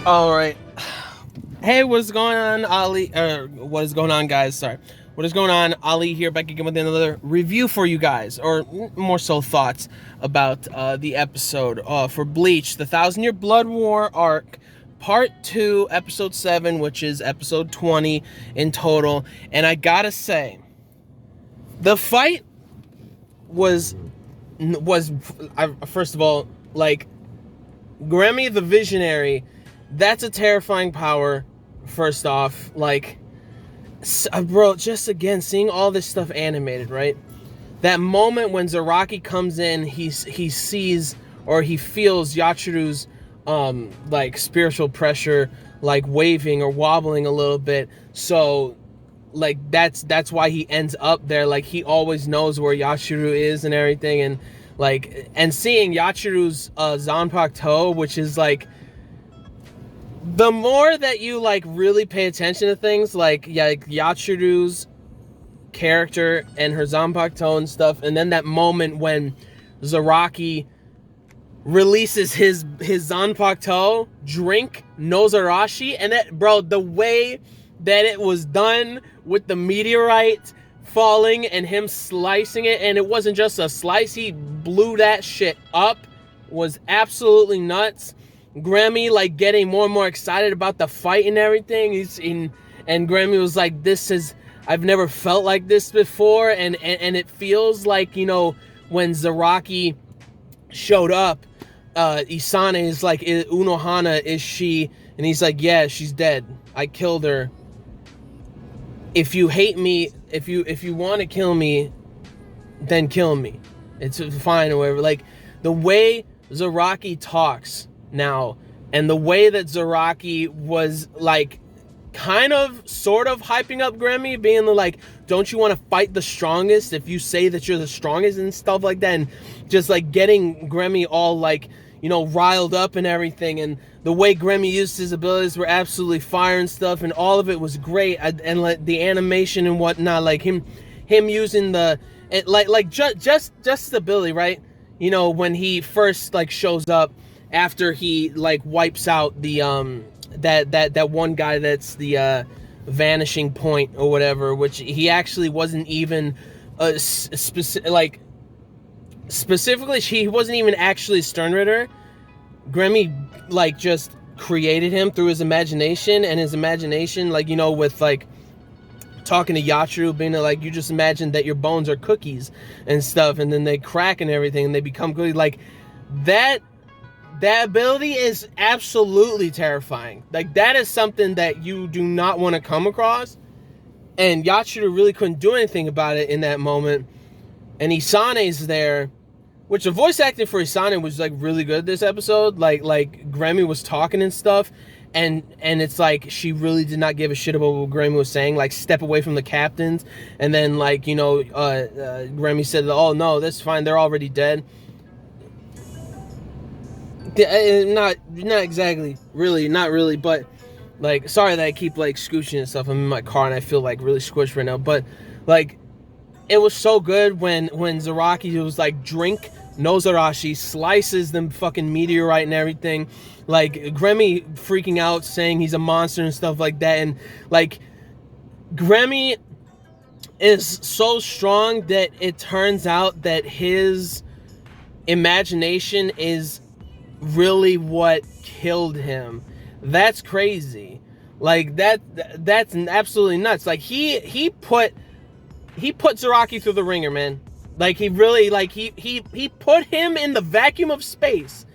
All right. Hey, what's going on, Ali? What is going on, guys? Sorry. What is going on? Ali here, back again with another review for you guys, or more so thoughts about the episode for Bleach, the Thousand Year Blood War arc, Part 2, Episode 7, which is Episode 20 in total. And I gotta say, the fight was first of all, like, Grammy the Visionary. That's a terrifying power. First off, like, bro, just again seeing all this stuff animated, right? That moment when Zaraki comes in, he sees or he feels Yachiru's like spiritual pressure, like waving or wobbling a little bit. So like that's why he ends up there. Like, he always knows where Yachiru is and everything, and like, and seeing Yachiru's Zanpakuto, which is like, the more that you like really pay attention to things, like, yeah, like Yachiru's character and her Zanpakuto and stuff, and then that moment when Zaraki releases his Zanpakuto, drink Nozarashi, and that, bro, the way that it was done with the meteorite falling and him slicing it, and it wasn't just a slice, he blew that shit up, was absolutely nuts. Grammy like getting more and more excited about the fight and everything. And Grammy was like, "This is, I've never felt like this before," and it feels like, you know, when Zaraki showed up, Isane is like, "Unohana, is she?" And he's like, "Yeah, she's dead. I killed her. If you hate me, if you want to kill me, then kill me. It's fine," or whatever. Like, the way Zaraki talks now, and the way that Zaraki was like kind of sort of hyping up Grammy, being like, "Don't you want to fight the strongest if you say that you're the strongest," and stuff like that, and just like getting Grammy all like, you know, riled up and everything. And the way Grammy used his abilities were absolutely fire and stuff, and all of it was great. And like the animation and whatnot, like him using the, like just stability, right? You know, when he first like shows up after he like wipes out the that one guy that's the vanishing point or whatever, which he actually wasn't even like specifically, he wasn't even actually Sternritter. Grammy like just created him through his imagination, and his imagination, like, you know, with like talking to Yachiru, being like, you just imagine that your bones are cookies and stuff, and then they crack and everything, and they become cookies. Like, that ability is absolutely terrifying. Like, that is something that you do not want to come across, and Yachiru really couldn't do anything about it in that moment. And Isane's there, which the voice acting for Isane was like really good this episode. Like Grammy was talking and stuff, and it's like she really did not give a shit about what Grammy was saying. Like, step away from the captains, and then, like, you know, Grammy said, "Oh no, that's fine. They're already dead." Not exactly, really, not really, but like, sorry that I keep like scooching and stuff. I'm in my car and I feel like really squished right now, but like, it was so good when Zaraki was like, drink Nozarashi, slices them fucking meteorite and everything, like Grammy freaking out saying he's a monster and stuff like that. And like, Grammy is so strong that it turns out that his imagination is really what killed him. That's crazy. Like, that's absolutely nuts. Like, he put Zaraki through the ringer, man. Like, he really, like, he put him in the vacuum of space,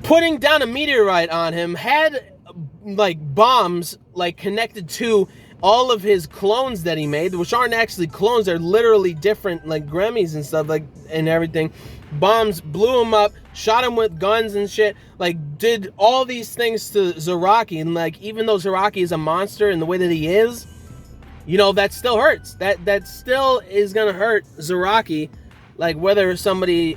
putting down a meteorite on him, had like bombs like connected to all of his clones that he made, which aren't actually clones, they're literally different like Grammys and stuff, like, and everything. Bombs, blew him up, shot him with guns and shit, like, did all these things to Zaraki. And like, even though Zaraki is a monster in the way that he is, you know, that still hurts. That still is gonna hurt Zaraki, like, whether somebody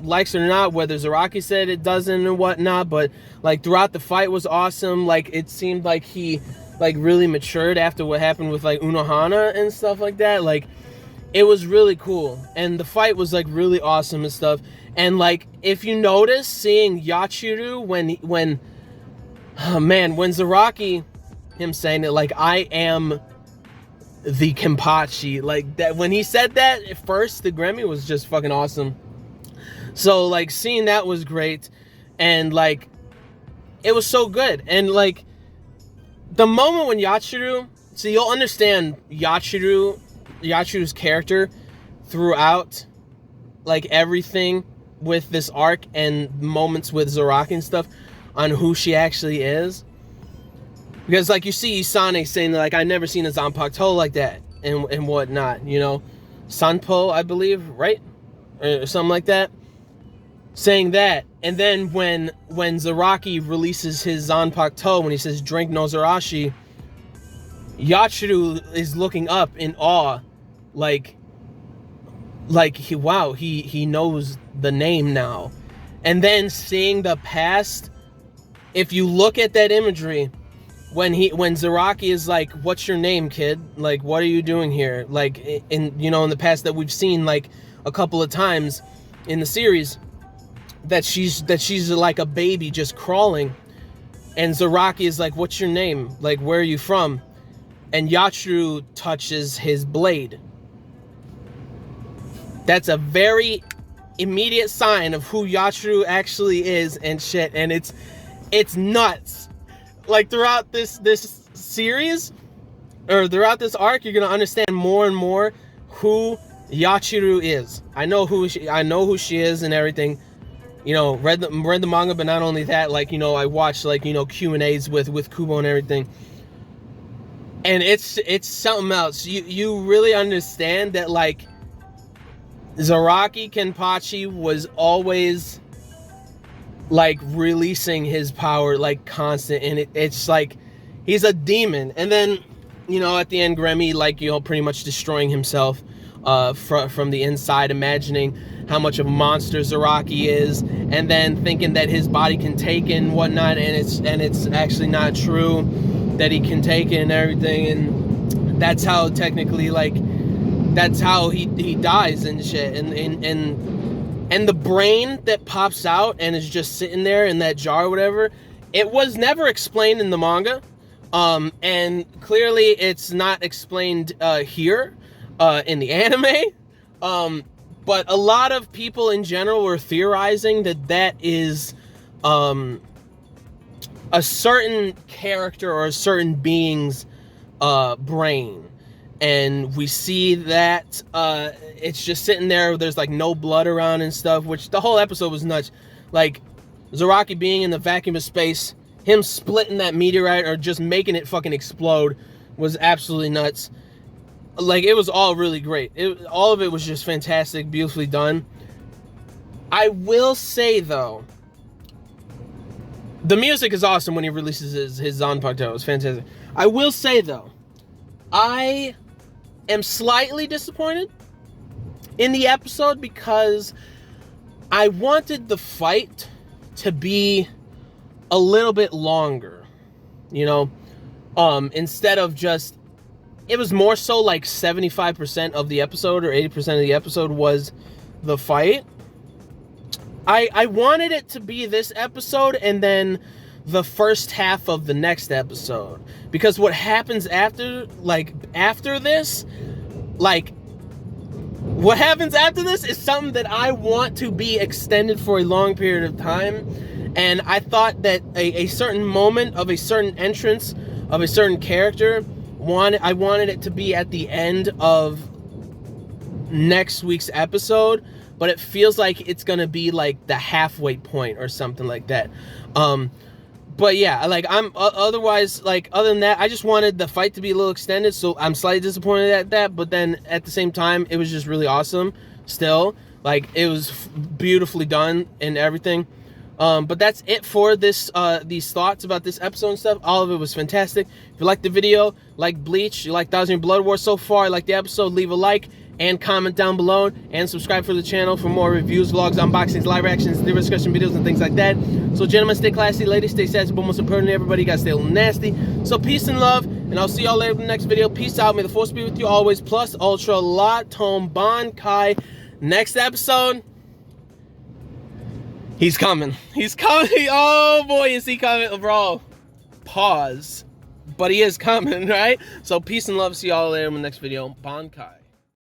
likes it or not, whether Zaraki said it doesn't or whatnot. But like, throughout the fight was awesome. Like, it seemed like he like really matured after what happened with like Unohana and stuff like that. Like, it was really cool, and the fight was like really awesome and stuff. And like, if you notice, seeing Yachiru when Oh, man, when Zaraki, him saying it, like, I am the Kenpachi, like, that, when he said that at first, the Grammy was just fucking awesome. So, like, seeing that was great, and, like, it was so good. And, like, the moment when Yachiru, so you'll understand Yachiru's character throughout, like, everything with this arc and moments with Zaraki and stuff on who she actually is. Because, like, you see Isane saying, like, I've never seen a Zanpakuto like that and whatnot, you know? Sanpo, I believe, right? Or something like that. Saying that. And then when Zaraki releases his Zanpakuto, when he says, drink no Zarashi, Yachiru is looking up in awe. Like he knows the name now. And then seeing the past, if you look at that imagery, when Zaraki is like, what's your name, kid? Like, what are you doing here? Like, in the past that we've seen, like, a couple of times in the series, that she's like a baby just crawling. And Zaraki is like, what's your name? Like, where are you from? And Yachiru touches his blade. That's a very immediate sign of who Yachiru actually is and shit. And it's nuts. Like, throughout this series, or throughout this arc, you're gonna understand more and more who Yachiru is. I know who she is and everything. You know, read the manga, but not only that, like, I watched, like, Q&As with Kubo and everything. And it's something else. You really understand that, like, Zaraki Kenpachi was always, like, releasing his power, like, constant, and it's like he's a demon. And then, at the end, Grammy, like, pretty much destroying himself from the inside, imagining how much of a monster Zaraki is, and then thinking that his body can take it and whatnot, and it's actually not true that he can take it and everything. And that's how, technically, like, that's how he dies and shit. And the brain that pops out and is just sitting there in that jar or whatever, it was never explained in the manga. And clearly it's not explained here in the anime. But a lot of people in general were theorizing that is a certain character or a certain being's brain. And we see that it's just sitting there. There's, like, no blood around and stuff, which the whole episode was nuts. Like, Zaraki being in the vacuum of space, him splitting that meteorite or just making it fucking explode was absolutely nuts. Like, it was all really great. All of it was just fantastic, beautifully done. I will say, though, the music is awesome when he releases his Zanpakuto. It's fantastic. I will say, though, I am slightly disappointed in the episode because I wanted the fight to be a little bit longer, instead of just, it was more so like 75% of the episode or 80% of the episode was the fight. I wanted it to be this episode and then the first half of the next episode, because what happens after this is something that I want to be extended for a long period of time. And I thought that a certain moment of a certain entrance of a certain character, I wanted it to be at the end of next week's episode, but it feels like it's gonna be like the halfway point or something like that. But yeah, like, otherwise, like, other than that, I just wanted the fight to be a little extended, so I'm slightly disappointed at that. But then at the same time, it was just really awesome still. Like, it was beautifully done and everything. But that's it for this these thoughts about this episode and stuff. All of it was fantastic. If you liked the video, like Bleach, you like Thousand Year Blood War so far, like the episode, leave a like and comment down below, and subscribe for the channel for more reviews, vlogs, unboxings, live reactions, theory discussion videos, and things like that. So gentlemen, stay classy, ladies, stay sassy, but most importantly, everybody, you gotta stay a little nasty. So peace and love, and I'll see y'all later in the next video. Peace out. May the force be with you always. Plus ultra lot tom bankai. Next episode, he's coming. Oh boy, is he coming, bro. pause, but he is coming, right? So peace and love. See y'all later in the next video. Bankai.